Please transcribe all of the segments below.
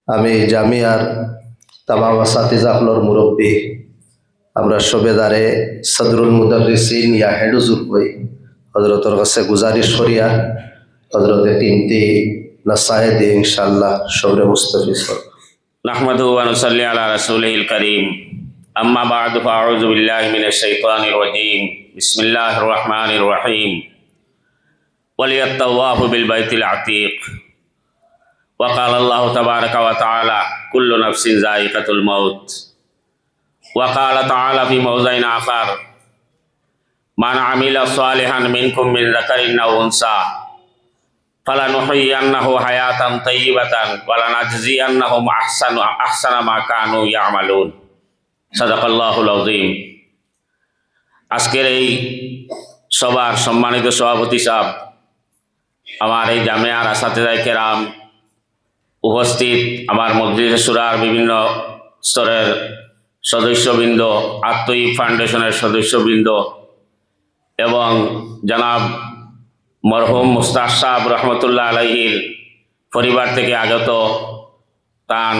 আমি জামিয়ার তামাম আসাতিজাহলর মুরব্বী আমরা সবেদারে সদরুল মুদাররিসিন ইয়া হেডুজুর কই হজরতর কাছে গুজারিশ করিয়া হজরতে তিনটি নসায়ে দিয়ে ইনশাআল্লাহ সবরে মুস্তাফিজ হল। নাহমাদুহু ওয়া নুসাল্লি আলা রাসূলিল কারীম। আম্মা বা'দু ফাআউযু বিল্লাহি মিনাশ শাইতানির রাজীম। বিসমিল্লাহির রাহমানির রাহিম। ওয়ালিয়াত্তাওয়াফু বিল বাইতিল আতীক। ওয়া ক্বালা আল্লাহু তাবারাকা ওয়া তাআলা কুল্লু নাফসিন যায়িকাতুল মাউত। ওয়া ক্বালা তাআলা ফি মাওযাইন আখার মান আমিলা সালিহান মিনকুম মিন যাকারিন আও উনসা ফালানুহয়িয়ান্নাহু হায়াতান তাইয়্যিবাতান ওয়া লানাজজিয়ান্নাহুম আহসানা মা কানু ইয়ামালুন। সাদাকাল্লাহুল আযীম। আজকের এই সবার সম্মানিত সভাপতি সাহেব, আমার এই জামিয়ার আসাতিজায়ে কেরাম, উপস্থিত আমার মজলিসে শুরার বিভিন্ন স্তরের সদস্যবৃন্দ, আত্মীয় ফাউন্ডেশনের সদস্যবৃন্দ এবং জনাব মরহুম মুস্তাক সাহেব রহমতুল্লাহ আলাইহির পরিবার থেকে আগত তান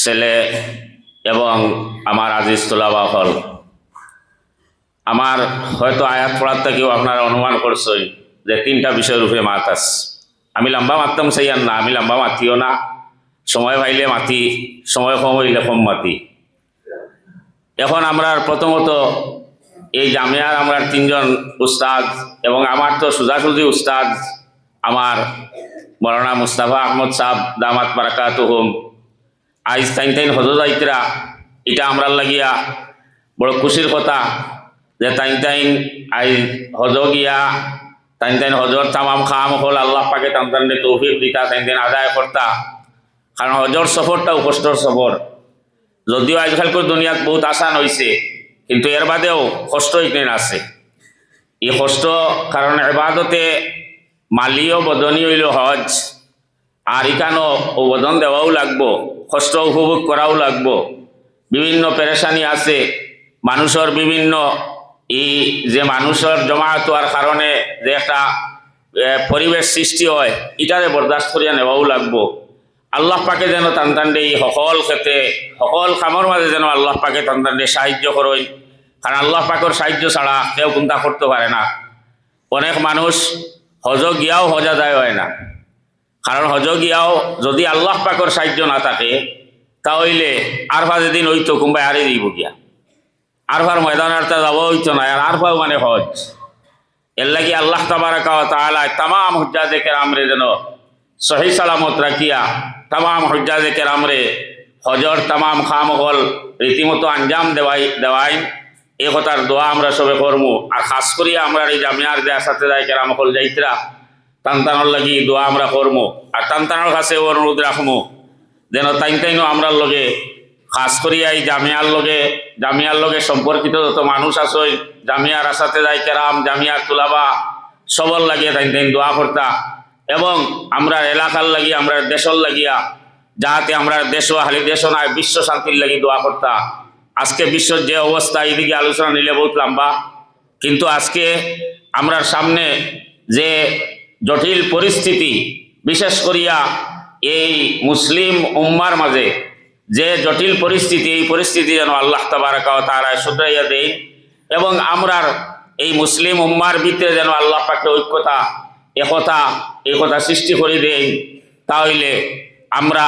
ছেলে এবং আমার আজিজ তোলাবা হল, আমার হয়তো আয়াত পড়ার থেকেও আপনারা অনুমান করছেন যে তিনটা বিষয়ের উপরে মাত আছে। আমি লম্বা মারতাম সেইয়ার না, আমি লম্বা মাতিও না, সময় পাইলে মাতি, সময় কম হইলে কম মাতি। এখন আমরা প্রথমত এই জামিয়ার আমরা তিনজন উস্তাদ এবং আমার তো সোজাসুজি উস্তাদ আমার মৌলানা মুস্তাফা আহমদ সাহেব দামাত বারাকাতুহুম, আইজ তাইন হজ যাইতরা, এটা আমরা লাগিয়া বড় খুশির কথা যে তাইন আইজ হজ গিয়া তাইন হজর তামাম খাম হল আল্লাহ পাকে তান তৌফিক দিতা, তাইন আদায় করতা। কারণ হজর সফরটাও কষ্টর সফর, যদিও আজকালকার দুনিয়াত বহুত আসান হয়েছে, কিন্তু এর বাদেও কষ্ট এখানে আছে। এই কষ্ট কারণ ইবাদতে মালিও বদনী হইল হজ, আর এখানেও বদন দেওয়াও লাগবো, কষ্ট উপভোগ করাও লাগবো। বিভিন্ন পেরেশানি আছে মানুষের, বিভিন্ন এই যে মানুষের জমায়েত হওয়ার কারণে যে একটা পরিবেশ সৃষ্টি হয়, এটারে বরদাস্ত করিয়া নেওয়াও লাগবো। আল্লাহ পাকে যেন তান্তান্ডে এই সকল ক্ষেত্রে সকল কামর মাঝে যেন আল্লাহ পাকে তান্তান্ডে সাহায্য করেন, কারণ আল্লাহ পাকের সাহায্য ছাড়া কেউ কোনটা করতে পারে না। অনেক মানুষ হজ গিয়াও হজা যায় হয় না, কারণ হজ গিয়াও যদি আল্লাহ পাকের সাহায্য না থাকে তাহলে আরফা যেদিন হইতো কোনবাই আরে দিব গিয়া, আরফার ময়দানের তা যাওয়া হইতো না। আর আরফাও মানে হজ, এর লাগি আল্লাহ তাবারাকা ওয়া তাআলা তামাম হুজ্জাজে কেরামরে যেন সহি সালামত রাখিয়া তামাম হুজ্জাজে কেরামরে হজর তামাম খাম হল রীতিমতো আঞ্জাম দেওয়াই এই কথার দোয়া আমরা সবে করবো। আর খাস করিয়া আমরা এই জামিয়ার যে আসাতিজায়ে কেরাম হল যাইতরা তানতানোর লাগি দোয়া আমরা করবো, আর তানতানোর কাছে অনুরোধ রাখবো যেন তাইনও আমরা লগে খাস করিয়া এই জামিয়ার লগে সম্পর্কিত যত মানুষ আছে, জামিয়ার আসাতিজায়ে কেরাম, জামিয়ার তুলাবা সবর লাগিয়ে তাইন দোয়া করতা, এবং আমরা এলাকার লাগি আমরা দেশর লাগিয়া যাহাতে আমরা দেশ হালি দেশ নয় বিশ্ব শান্তির লাগি দোয়া করতা। আজকে বিশ্বর যে অবস্থা, এইদিকে আলোচনা নিলে বহুত লম্বা, কিন্তু আজকে আমরা সামনে যে জটিল পরিস্থিতি, বিশেষ করিয়া এই মুসলিম উম্মার মাঝে যে জটিল পরিস্থিতি, এই পরিস্থিতি যেন আল্লাহ তাবারাকা ওয়া তাআলা শুধরাইয়া দেয়, এবং আমরার এই মুসলিম উম্মার ভিতরে যেন আল্লাহ পাকে ঐক্যতা এই কথা সৃষ্টি করে দেয়। তাহলে আমরা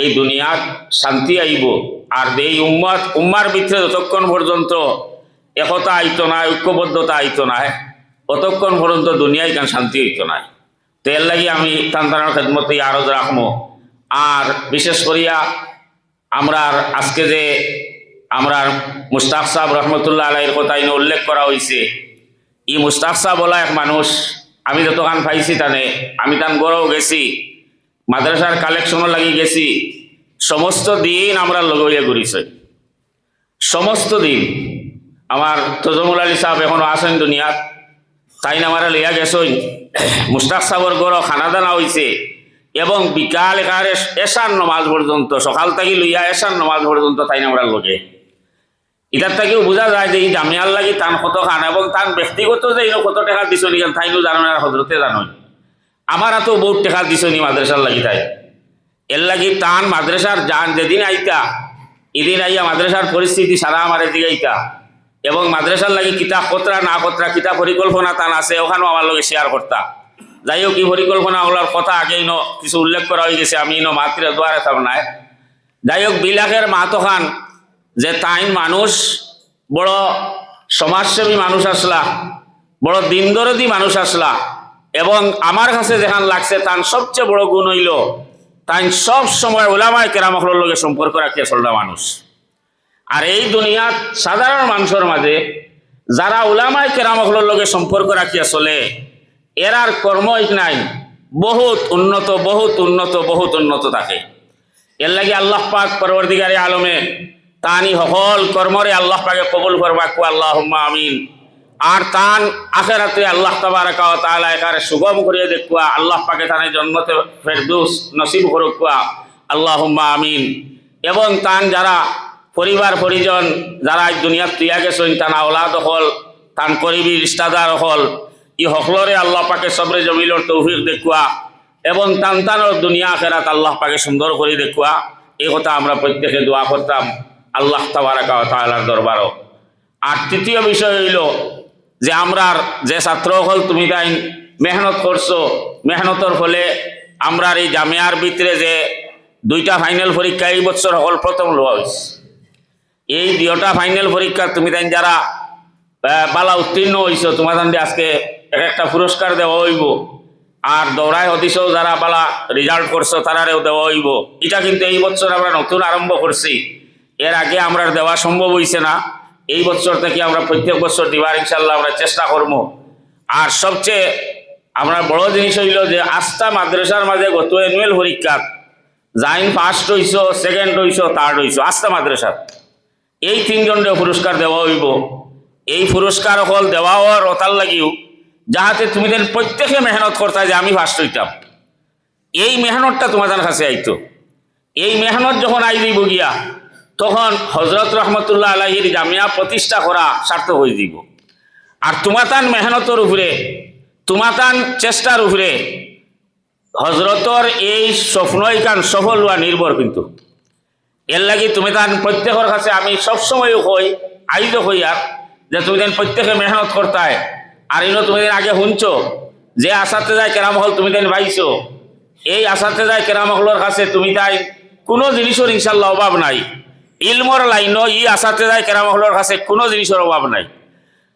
এই দুনিয়ার শান্তি আইব, আর এই উম্মার ভিতরে যতক্ষণ পর্যন্ত একতা আইত না, ঐক্যবদ্ধতা আইত না, ততক্ষণ পর্যন্ত দুনিয়ায় কেন শান্তি হইত না। তো এর লাগি আমি তান্তানোর খেদমতে আরজ রাখবো। আর বিশেষ করিয়া আমরা আজকে যে আমরা মুস্তাক সাহেব রহমতুল্লাহ আলাইহির কথা উল্লেখ করা হয়েছে, এই মুস্তাক সাহেব বলা এক মানুষ, আমি যতক্ষণ পাইছি আমি তান গড়েও গেছি, মাদ্রাসার কালেকশনও লাগি গেছি, সমস্ত দিন আমরা লগে ঘুরিছি, সমস্ত দিন। আমার তজমুল আলী সাহেব এখনো আছেন দুনিয়াত, তাই না আমরা লইয়া গেছই, মুস্তাক সাহেবের গড় খানা দানা হয়েছে, এবং বিকাল একারে এশার নমাজ পর্যন্ত, সকাল থেকে লইয়া এশার নমাজ পর্যন্ত তাই না আমরা লগে। এটার থেকেও বোঝা যায় যে এই জামিয়ার লাগি তান কত খান, এবং তান ব্যক্তিগত যে কত টাকা দিছ নি তাইনও জানো না, হজরতে জানো। আমার এত বহুত টাকা দিছ নি মাদ্রাসার লাগি তাই, এর লাগি তান মাদ্রাসার যান যেদিন আইতা এদিন আইয়া মাদ্রাসার পরিস্থিতি সারা আমার এদিকে আইতা এবং মাদ্রাসার লাগি কিতাব কতরা না কতরা কিতাব পরিকল্পনা তান আছে ওখানেও আমার লগে শেয়ার করতা। যাই হোক কি পরিকল্পনাগুলোর কথা আগেই কিছু উল্লেখ করা হয়ে গেছে, আমি মাতৃ দ্বারে থাম নাই। যাই হোক বিলাখের মাতো খান যে তাইন মানুষ বড় সমাজসেবী মানুষ আসলা, বড় দিনদরদি মানুষ আসলা, এবং আমার কাছে যেখান লাগছে তার সবচেয়ে বড় গুণ হইল তাই সব সময় ওলামায়ে কেরামদের লগে সম্পর্ক রাখিয়া চলটা মানুষ। আর এই দুনিয়াত সাধারণ মানুষের মাঝে যারা ওলামায়ে কেরামদের লগে সম্পর্ক রাখিয়া চলে এরার কর্ম নাই বহুত উন্নত বহুত উন্নত বহুত উন্নত থাকে। এর লাগি আল্লাহ পাক পরবর্তীকারে আলমে তানি সকল কর্মরে আল্লাহ পাকে কবুল করবা কো আল্লাহুম্মা আমিন। আর তান আখিরাতে আল্লাহ তাবারাকা ওয়া তাআলা একারে সুগম করিয়ে দেখুয়া আল্লাহ পাকে তানে জান্নাতে ফেরদৌস নসিব করুক আল্লাহুম্মা আমিন। এবং তান যারা পরিবার পরিজন যারা আজ দুনিয়াত তুইয়া গেছেন তান আওলাদ হল তান করিবি রিস্তাদার হল ই হকলরে আল্লাহ পাকে সবরে জমিলর তৌফিক দেখুয়া এবং তান তানোর দুনিয়া আখিরাত আল্লাহ পাকে সুন্দর করে দেখুয়া এই কথা আমরা প্রত্যেকে দোয়া করতাম আল্লাহ তাবারাকা ওয়া তাআলার দরবারও। আর তৃতীয় বিষয় হইল যে আমরার যে ছাত্র হল তুমি তাই মেহনত করছো, মেহনতর ফলে আমরার এই জামিয়ার ভিতরে যে 2টা ফাইনাল পরীক্ষা এই বছর হল প্রথম লওয়া হয়েছে। এই 2টা ফাইনাল পরীক্ষা তুমি তাই যারা বালা উত্তীর্ণ হয়েছ তোমাদের আজকে একটা পুরস্কার দেওয়া হইব। আর দৌড়ায় হদিসও যারা বালা রেজাল্ট করছো তারারেও দেওয়া হইব। এটা কিন্তু এই বছর আমরা নতুন আরম্ভ করছি, এর আগে আমরা দেওয়া সম্ভব হয়েছে না। এই বছর থেকে আমরা প্রত্যেক বছর দিবার ইনশাল্লাহ আমরা চেষ্টা করব। আর সবচেয়ে আমরা বড় জিনিস হইল যে আস্থা মাদ্রাসার মাঝে গত অ্যানুয়াল পরীক্ষা যাইন ফার্স্ট হইছ, সেকেন্ড হইছ, থার্ড হইছ আস্থা মাদ্রাসার এই 3 জনের পুরস্কার দেওয়া হইব। এই পুরস্কার হল দেওয়া হওয়ার ওতার লাগিও যাহাতে তুমি প্রত্যেকে মেহনত করতা যে আমি ফার্স্ট হইতাম, এই মেহনতটা তোমাদের কাছে আইতো। এই মেহনত যখন আই দিব গিয়া তখন হজরত রহমতুল্লাহ আলাইহির জামিয়া প্রতিষ্ঠা করা সার্থক হয়ে দিব। আর তোমাতান মেহনতের উপরে তোমাতান চেষ্টার উপরে হজরতর এই স্বপ্ন এখান সফল হওয়া নির্ভর। কিন্তু এর লাগি তুমি তান প্রত্যেকের কাছে আমি সবসময় হই আইজ হই আর যে তুমি দেন প্রত্যেকে মেহনত করতায়। আর ইনো তুমি দিন আগে শুনছো যে আসাতে যায় কেরাম হল তুমি দেন পাইছো, এই আসাতে যায় কেরাম হলের কাছে তুমি তাই কোনো জিনিসের ইনশাল্লাহ অভাব নাই। ইলমর লাইন ই আসাতে যায় কেরাম হলের কাছে কোনো জিনিসের অভাব নাই।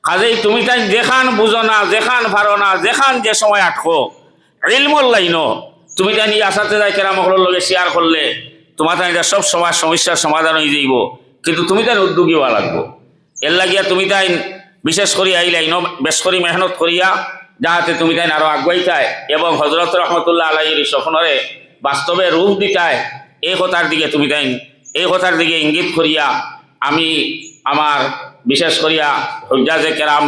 কাজেই তুমি তাই যেখান বুঝো না, যেখান পারো না, যেখান যে সময় আটকো ইলমর লাইন তুমি তাই ই আসাতে যায় কেরাম হলের লগে শেয়ার করলে তোমার তাই সব সমস্যার সমাধান হয়ে যাইব। কিন্তু তুমি তাই উদ্যোগী হওয়া লাগবো। এর লাগিয়া তুমি তাই বিশেষ করে এই লাইন বেশ করে মেহনত করিয়া যাহাতে তুমি তাই আরো আগুয়াইতায় এবং হজরত রহমতুল্লাহ আলাইহির স্বপ্নরে বাস্তবে রূপ দিতায় এই কথার দিকে তুমি তাই এই কথার দিকে ইঙ্গিত করিয়া আমি আমার বিশেষ করিয়া হুজ্জাজে কেরাম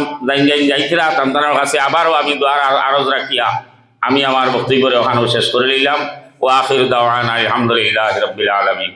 যাইতিরা তান্তানোর কাছে আবারও আমি দোয়ার আরজ রাখিয়া আমি আমার বক্তব্যের ওখানে শেষ করে নিলাম। ওয়া আখিরু দাওয়ানা আলহামদুলিল্লাহি রাব্বিল আলামিন।